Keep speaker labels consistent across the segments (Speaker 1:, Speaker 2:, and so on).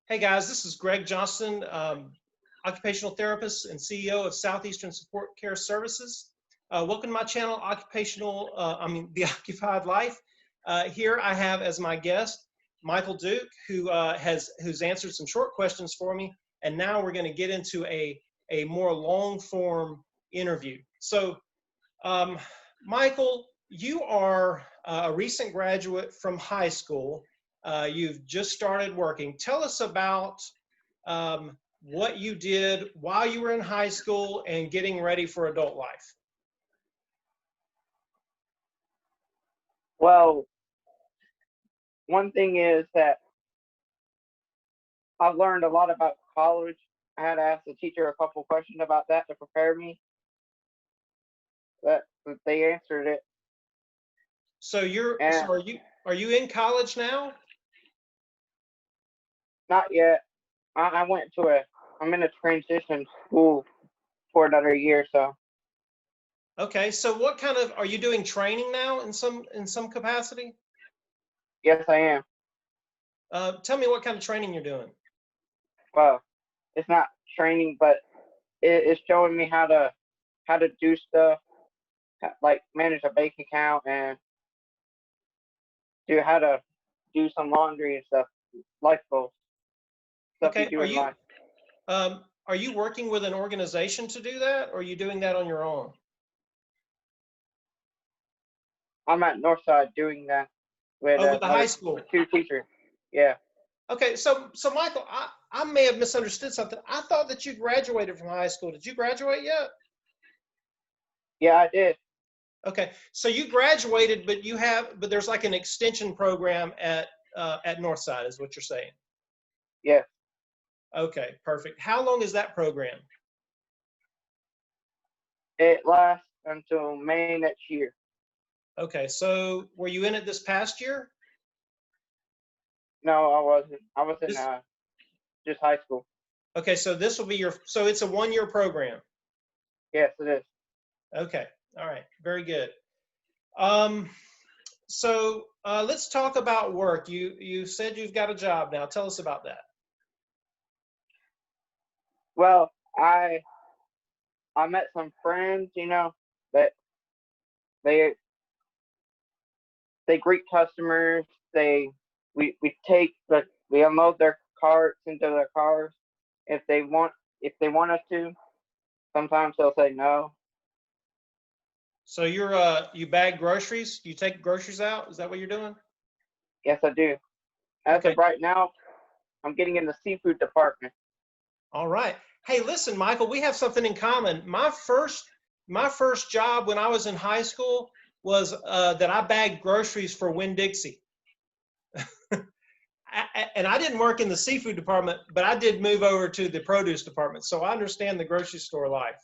Speaker 1: Hey guys, this is Greg Johnston, occupational therapist and CEO of Southeastern Support Care Services. Welcome to my channel, The Occupied Life. Here I have as my guest Michael Duke, who's answered some short questions for me, and now we're going to get into a more long-form interview. So, Michael, you are a recent graduate from high school. You've just started working. Tell us about what you did while you were in high school and getting ready for adult life.
Speaker 2: Well, one thing is that I've learned a lot about college. I had to ask the teacher a couple questions about that to prepare me. But they answered it.
Speaker 1: So are you in college now?
Speaker 2: Not yet. I'm in a transition school for another year, so.
Speaker 1: Okay, so are you doing training now in some capacity?
Speaker 2: Yes, I am.
Speaker 1: Tell me what kind of training you're doing.
Speaker 2: Well, it's not training, but it's showing me how to do stuff, like manage a bank account and how to do some laundry and stuff, life goals.
Speaker 1: Okay, are you working with an organization to do that, or are you doing that on your own?
Speaker 2: I'm at Northside doing that with
Speaker 1: the high school.
Speaker 2: Two teachers. Yeah.
Speaker 1: Okay, so Michael, I may have misunderstood something. I thought that you graduated from high school. Did you graduate yet?
Speaker 2: Yeah, I did.
Speaker 1: Okay, so you graduated, but there's like an extension program at Northside, is what you're saying?
Speaker 2: Yeah.
Speaker 1: Okay, perfect. How long is that program?
Speaker 2: It lasts until May next year.
Speaker 1: Okay, so were you in it this past year?
Speaker 2: No, I wasn't. I was in just high school.
Speaker 1: Okay, so this will be so it's a one-year program?
Speaker 2: Yes, it is.
Speaker 1: Okay, all right, very good. So let's talk about work. You said you've got a job now. Tell us about that.
Speaker 2: Well, I met some friends, that they greet customers. We unload their carts into their cars if they want us to. Sometimes they'll say no.
Speaker 1: So you bag groceries? You take groceries out? Is that what you're doing?
Speaker 2: Yes, I do. As of right now, I'm getting in the seafood department.
Speaker 1: All right. Hey, listen, Michael, we have something in common. My first job when I was in high school was that I bagged groceries for Winn-Dixie. And I didn't work in the seafood department, but I did move over to the produce department, so I understand the grocery store life.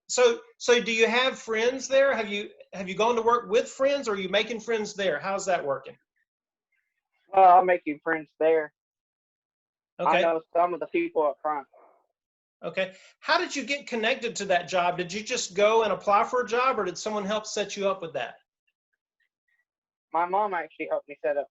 Speaker 1: So do you have friends there? Have you gone to work with friends, or are you making friends there? How's that working?
Speaker 2: Well, I'm making friends there.
Speaker 1: Okay.
Speaker 2: I know some of the people up front.
Speaker 1: Okay. How did you get connected to that job? Did you just go and apply for a job, or did someone help set you up with that?
Speaker 2: My mom actually helped me set up.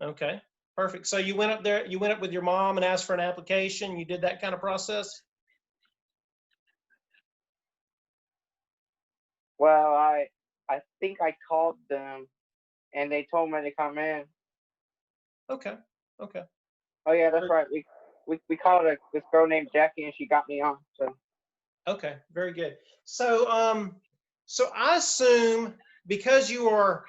Speaker 1: Okay, perfect. So you went up there, you went up with your mom and asked for an application. You did that kind of process?
Speaker 2: Well, I think I called them and they told me to come in.
Speaker 1: Okay. Okay.
Speaker 2: Oh yeah, that's right. We called this girl named Jackie and she got me on. So.
Speaker 1: Okay, very good. So so I assume because you are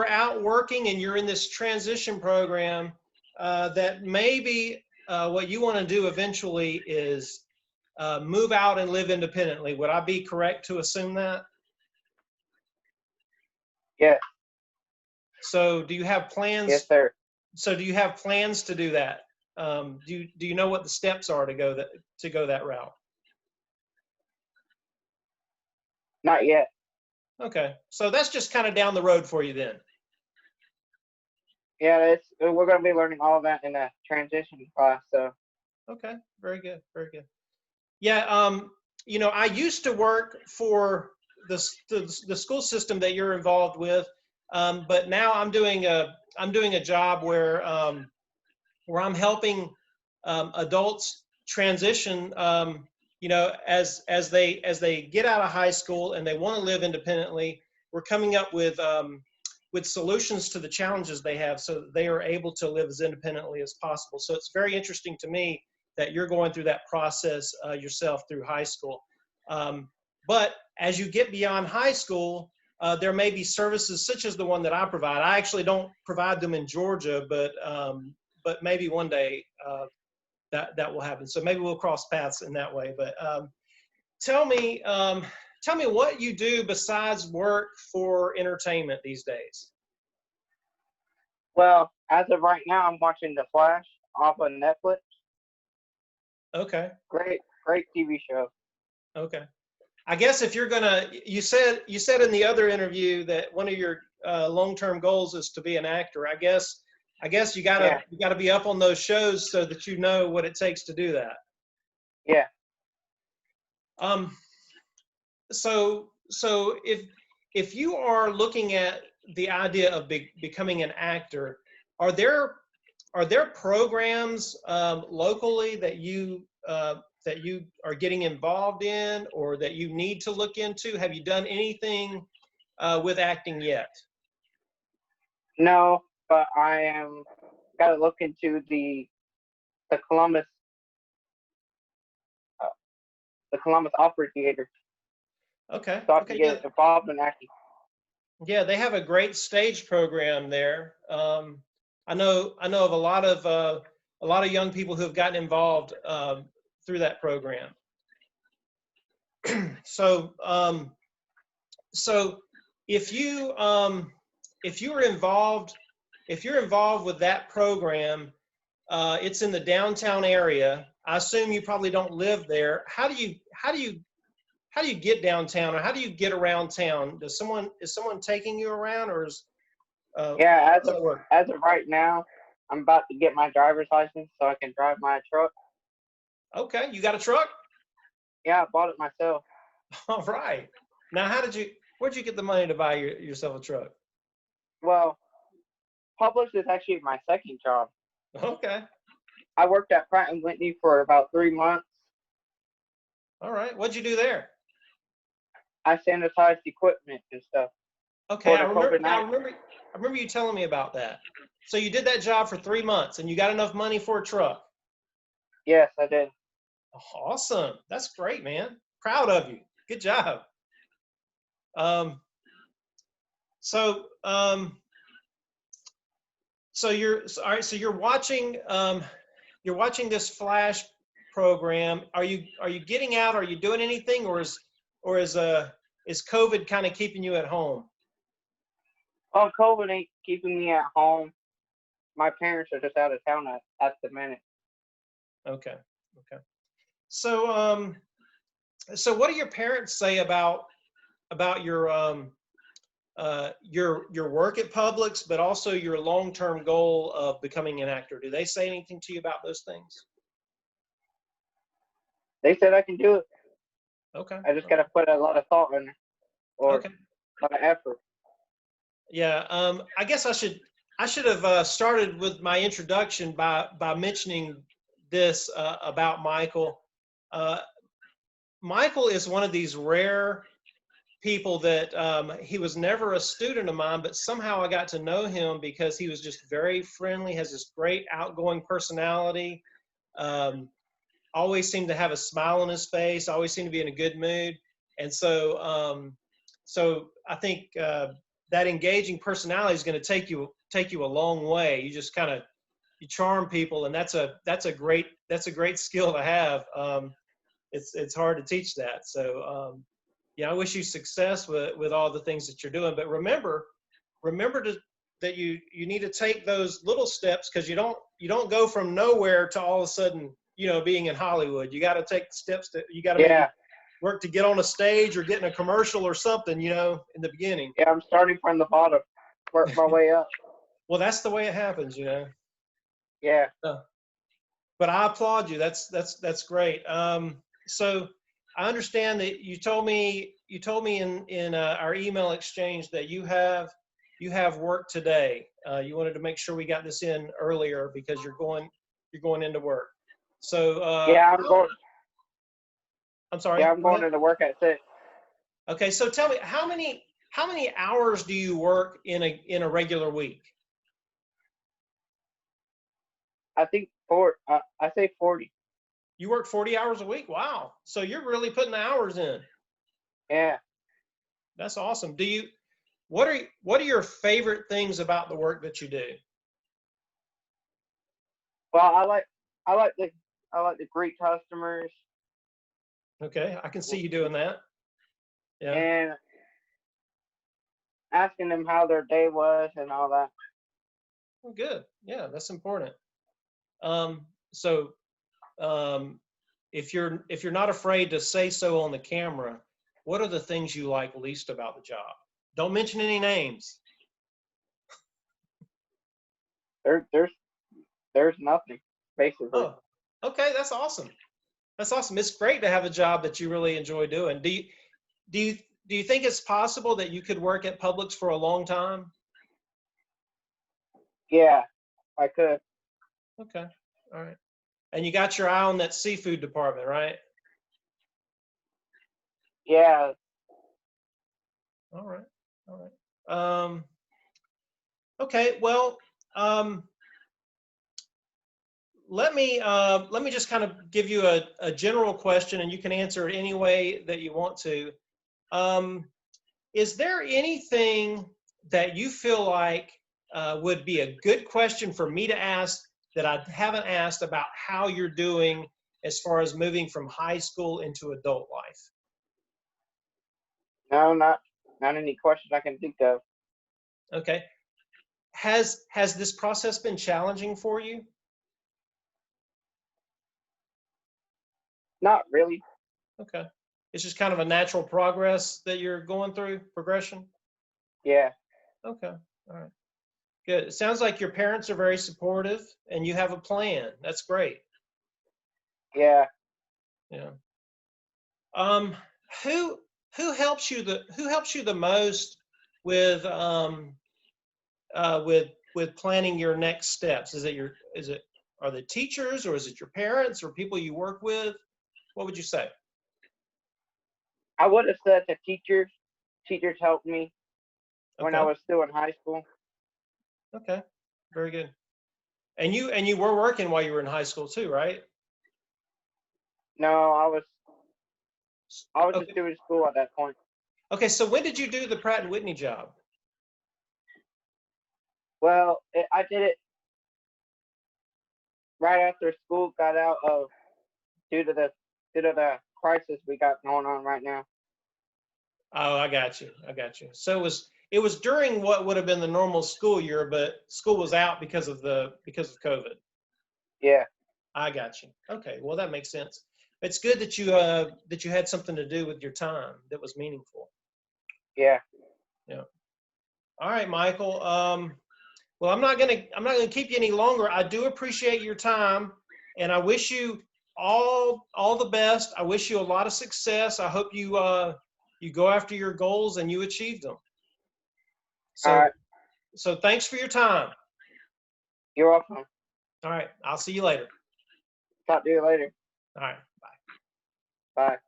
Speaker 1: out working and you're in this transition program, that maybe what you want to do eventually is move out and live independently. Would I be correct to assume that?
Speaker 2: Yeah.
Speaker 1: So do you have plans?
Speaker 2: Yes, sir.
Speaker 1: So do you have plans to do that? Do you know what the steps are to go that route?
Speaker 2: Not yet.
Speaker 1: Okay, so that's just kind of down the road for you then.
Speaker 2: Yeah, we're going to be learning all of that in a transition class. So.
Speaker 1: Okay, very good, very good. Yeah, you know, I used to work for the school system that you're involved with, but now I'm doing a job where where I'm helping adults transition, you know, as they get out of high school and they want to live independently. We're coming up with solutions to the challenges they have so that they are able to live as independently as possible. So it's very interesting to me that you're going through that process yourself through high school. But as you get beyond high school, there may be services such as the one that I provide. I actually don't provide them in Georgia, but maybe one day that will happen. So maybe we'll cross paths in that way. But tell me what you do besides work for entertainment these days.
Speaker 2: Well, as of right now, I'm watching The Flash off of Netflix.
Speaker 1: Okay.
Speaker 2: Great TV show.
Speaker 1: Okay. I guess if you're gonna, you said in the other interview that one of your long-term goals is to be an actor. I guess you gotta be up on those shows so that you know what it takes to do that.
Speaker 2: Yeah.
Speaker 1: So if you are looking at the idea of becoming an actor, are there programs locally that you are getting involved in, or that you need to look into? Have you done anything with acting yet?
Speaker 2: No, but I am got to look into the Columbus Opera Theater.
Speaker 1: Okay.
Speaker 2: So I can get involved in acting.
Speaker 1: Yeah, they have a great stage program there. I know of a lot of young people who have gotten involved through that program. So if you're involved with that program, it's in the downtown area. I assume you probably don't live there. How do you get downtown, or how do you get around town? Is someone taking you around, or is
Speaker 2: yeah, as of right now, I'm about to get my driver's license so I can drive my truck.
Speaker 1: Okay, you got a truck?
Speaker 2: Yeah, I bought it myself.
Speaker 1: All right. Now, where'd you get the money to buy yourself a truck?
Speaker 2: Well, Publix is actually my second job.
Speaker 1: Okay.
Speaker 2: I worked at Pratt & Whitney for about 3 months.
Speaker 1: All right. What'd you do there?
Speaker 2: I sanitized equipment and stuff.
Speaker 1: Okay, I remember you telling me about that. So you did that job for 3 months, and you got enough money for a truck?
Speaker 2: Yes, I did.
Speaker 1: Awesome. That's great, man. Proud of you. Good job. So you're all right. So you're watching this Flash program. Are you getting out? Are you doing anything, or is COVID kind of keeping you at home?
Speaker 2: Oh, COVID ain't keeping me at home. My parents are just out of town at the minute.
Speaker 1: Okay. So what do your parents say about your work at Publix, but also your long-term goal of becoming an actor? Do they say anything to you about those things?
Speaker 2: They said I can do it.
Speaker 1: Okay.
Speaker 2: I just got to put a lot of thought in it, or
Speaker 1: okay.
Speaker 2: a lot of effort.
Speaker 1: Yeah. I guess I should have started with my introduction by mentioning this about Michael. Michael is one of these rare people that he was never a student of mine, but somehow I got to know him because he was just very friendly, has this great outgoing personality, always seemed to have a smile on his face, always seemed to be in a good mood. And so I think that engaging personality is going to take you a long way. You just kind of, you charm people, and that's a great skill to have. It's hard to teach that. So yeah, I wish you success with all the things that you're doing. But remember that you need to take those little steps, because you don't go from nowhere to all of a sudden, being in Hollywood. You got to take steps you got to maybe work to get on a stage or get in a commercial or something, in the beginning.
Speaker 2: Yeah, I'm starting from the bottom, work my way up.
Speaker 1: Well, that's the way it happens,
Speaker 2: Yeah.
Speaker 1: But I applaud you. That's great. So I understand that you told me in our email exchange that you have work today. You wanted to make sure we got this in earlier because you're going into work. So
Speaker 2: Yeah, I'm going.
Speaker 1: I'm sorry.
Speaker 2: Yeah, I'm going into work at 6.
Speaker 1: Okay, so tell me how many hours do you work in a regular week?
Speaker 2: I think I say 40.
Speaker 1: You work 40 hours a week? Wow. So you're really putting the hours in.
Speaker 2: Yeah.
Speaker 1: That's awesome. What are your favorite things about the work that you do?
Speaker 2: Well, I like to greet customers.
Speaker 1: Okay, I can see you doing that. Yeah.
Speaker 2: And asking them how their day was and all that.
Speaker 1: Well, good. Yeah, that's important. So if you're not afraid to say so on the camera, what are the things you like least about the job? Don't mention any names.
Speaker 2: There's nothing, basically.
Speaker 1: Oh, okay, that's awesome. That's awesome. It's great to have a job that you really enjoy doing. Do you think it's possible that you could work at Publix for a long time?
Speaker 2: Yeah, I could.
Speaker 1: Okay. All right. And you got your eye on that seafood department, right?
Speaker 2: Yeah.
Speaker 1: All right. All right. Okay. Well, let me just kind of give you a general question, and you can answer it any way that you want to. Is there anything that you feel like would be a good question for me to ask that I haven't asked about how you're doing as far as moving from high school into adult life?
Speaker 2: No, not any questions I can think of.
Speaker 1: Okay. Has this process been challenging for you?
Speaker 2: Not really.
Speaker 1: Okay. It's just kind of a natural progress that you're going through, progression?
Speaker 2: Yeah.
Speaker 1: Okay. All right. Good. It sounds like your parents are very supportive and you have a plan. That's great.
Speaker 2: Yeah.
Speaker 1: Yeah. Who helps you the most with with planning your next steps? Are the teachers, or is it your parents, or people you work with? What would you say?
Speaker 2: I would have said the teachers. Teachers helped me when I
Speaker 1: Okay.
Speaker 2: was still in high school.
Speaker 1: Okay. Very good. And you were working while you were in high school too, right?
Speaker 2: No, I was
Speaker 1: Okay.
Speaker 2: just doing school at that point.
Speaker 1: Okay. So when did you do the Pratt and Whitney job?
Speaker 2: Well, I did it right after school got out of due to the crisis we got going on right now.
Speaker 1: Oh, I got you. I got you. So it was during what would have been the normal school year, but school was out because of COVID.
Speaker 2: Yeah.
Speaker 1: I got you. Okay. Well, that makes sense. It's good that you had something to do with your time that was meaningful.
Speaker 2: Yeah.
Speaker 1: Yeah. All right, Michael. Well, I'm not gonna keep you any longer. I do appreciate your time, and I wish you all the best. I wish you a lot of success. I hope you you go after your goals and you achieve them. So,
Speaker 2: All right.
Speaker 1: so thanks for your time.
Speaker 2: You're welcome.
Speaker 1: All right. I'll see you later.
Speaker 2: Talk to you later.
Speaker 1: All right. Bye.
Speaker 2: Bye.